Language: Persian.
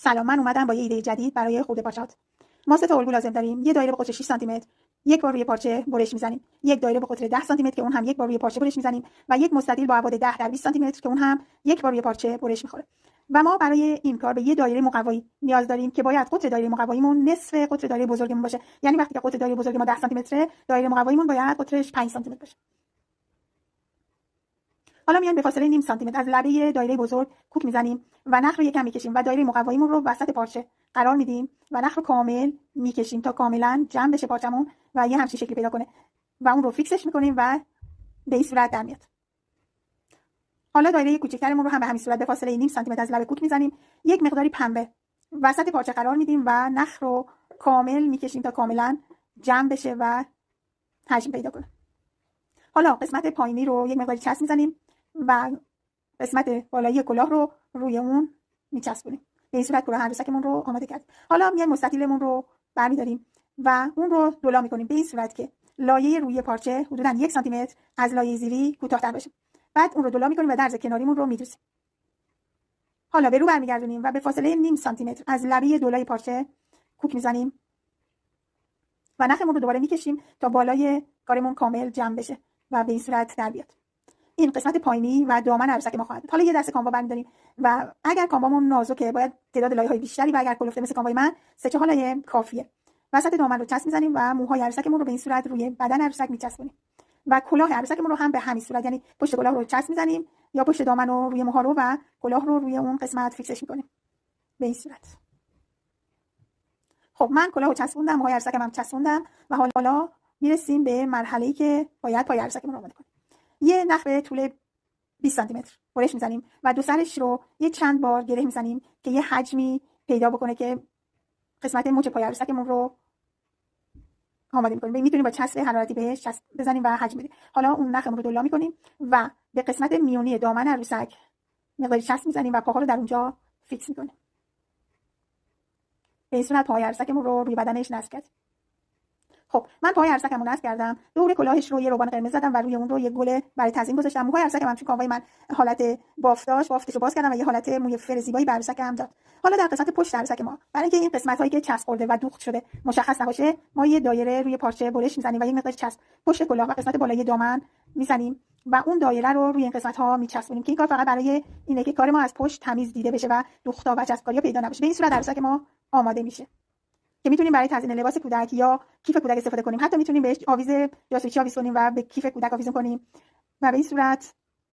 سلام، من اومدم با یه ایده جدید برای خورده پارچه‌هات. ما 3 تا الگو لازم داریم. یه دایره به قطر 6 سانتی متر، یک بار روی پارچه برش میزنیم. یک دایره به قطر 10 سانتی متر که اون هم یک بار روی پارچه برش میزنیم و یک مستطیل با ابعاد 10 در 20 سانتی متر که اون هم یک بار روی پارچه برش میخوره. و ما برای این کار به یه دایره مقوایی نیاز داریم که باید قطر دایره مقواییمون نصف قطر دایره بزرگمون باشه. یعنی وقتی که قطر دایره بزرگ ما 10 سانتی متره، دایره مقواییمون باید قطرش 5 سانتی متر باشه. حالا میایم به فاصله نیم سانتی متر از لبه دایره بزرگ کوک میزنیم و نخ رو یکم میکشیم و دایره مقواییمون رو وسط پارچه قرار میدیم و نخ رو کامل میکشیم تا کاملا جمع بشه پارچمون و یه همچین شکلی پیدا کنه و اون رو فیکسش میکنیم و به این صورت در میاد. حالا دایره کوچیک‌ترمون رو هم به همین صورت به فاصله نیم سانتی متر از لبه کوک میزنیم. یک مقداری پنبه وسط پارچه قرار میدیم و نخ رو کامل میکشیم تا کاملا جمع بشه و حجم پیدا کنه. حالا قسمت پایینی رو یک مقداری چسب میزنیم و قسمت بالایی کلاه رو روی اون میچسبونیم. به این صورت کلاه عروسکمون رو آماده کردیم. حالا میایم مستطیلمون رو برمی‌داریم و اون رو دولا می‌کنیم به این صورت که لایه روی پارچه حدوداً 1 سانتی متر از لایه زیری کوتاه‌تر باشه. بعد اون رو دولا می‌کنیم و درز کناریمون رو می‌دوزیم. حالا به رو برمیگردونیم و به فاصله نیم سانتی متر از لبه دولای پارچه کوک می‌زنیم و نخمون رو دوباره می‌کشیم تا بالای کارمون کامل جمع بشه و به این صورت در بیاد. این قسمت پایینی و دامن عروسک ما خواهد بود. حالا یه دسته کاموا برمی‌داریم و اگر کاموامون نازکه باید تعداد لایه‌های بیشتری و اگر کلفته مثل کاموای من 3-4 لایه کافیه. وسط دامن رو چسب می‌زنیم و موهای عروسکمون رو به این صورت روی بدن عروسک می‌چسبونیم و کلاه عروسکمون رو هم به همین صورت، یعنی پشت کلاه رو چسب می‌زنیم یا پشت دامن رو روی موها رو و کلاه رو روی اون قسمت فیکسش می‌کنیم به این صورت. خب من کلاهو چسبوندم، موهای عروسکم هم چسبوندم و حالا میرسیم به مرحله‌ای که باید پای عروسکمون رو آماده کنیم. یه نخ به طول 20 سانتی متر برش میزنیم و دو سرش رو یه چند بار گره میزنیم که یه حجمی پیدا بکنه که قسمت مچ پای عروسکمون رو آماده می‌کنیم. میتونیم با چسب حرارتی بهش چسب بزنیم و حجم بدیم. حالا اون نخمون رو دولا می‌کنیم و به قسمت میونی دامن عروسک مقداری چسب می‌زنیم و پاها رو در اونجا فیکس می‌کنیم. به این صورت پای عروسکمون رو روی بدنش نصب کردیم. خب من پای عروسکمو نصب کردم، دور کلاهش رو یه روغن قرمز زدم و روی اون رو یه گل برای تزیین گذاشتم. موهای عروسکم هم چون کاموای من حالت بافتش رو باز کردم و یه حالت موی فر زیبایی به عروسکم داد. حالا در قسمت پشت عروسک ما، برای اینکه این قسمت‌هایی که چسب خورده و دوخت شده مشخص نباشه، ما یه دایره روی پارچه برش می‌زنیم و یه مقدار چسب پشت کلاه و قسمت بالای دامن می‌زنیم و اون دایره رو روی این قسمت‌ها می‌چسبونیم که این کار فقط برای اینه که کار ما از پشت تمیز دیده بشه و دوختا و چسبکاری‌ها پیدا نباشه. به این صورت عروسک ما آماده میشه که میتونیم برای تزیین لباس کودک یا کیف کودک استفاده کنیم. حتی میتونیم بهش آویز جاسویچی آویز کنیم و به کیف کودک آویزون کنیم و به این صورت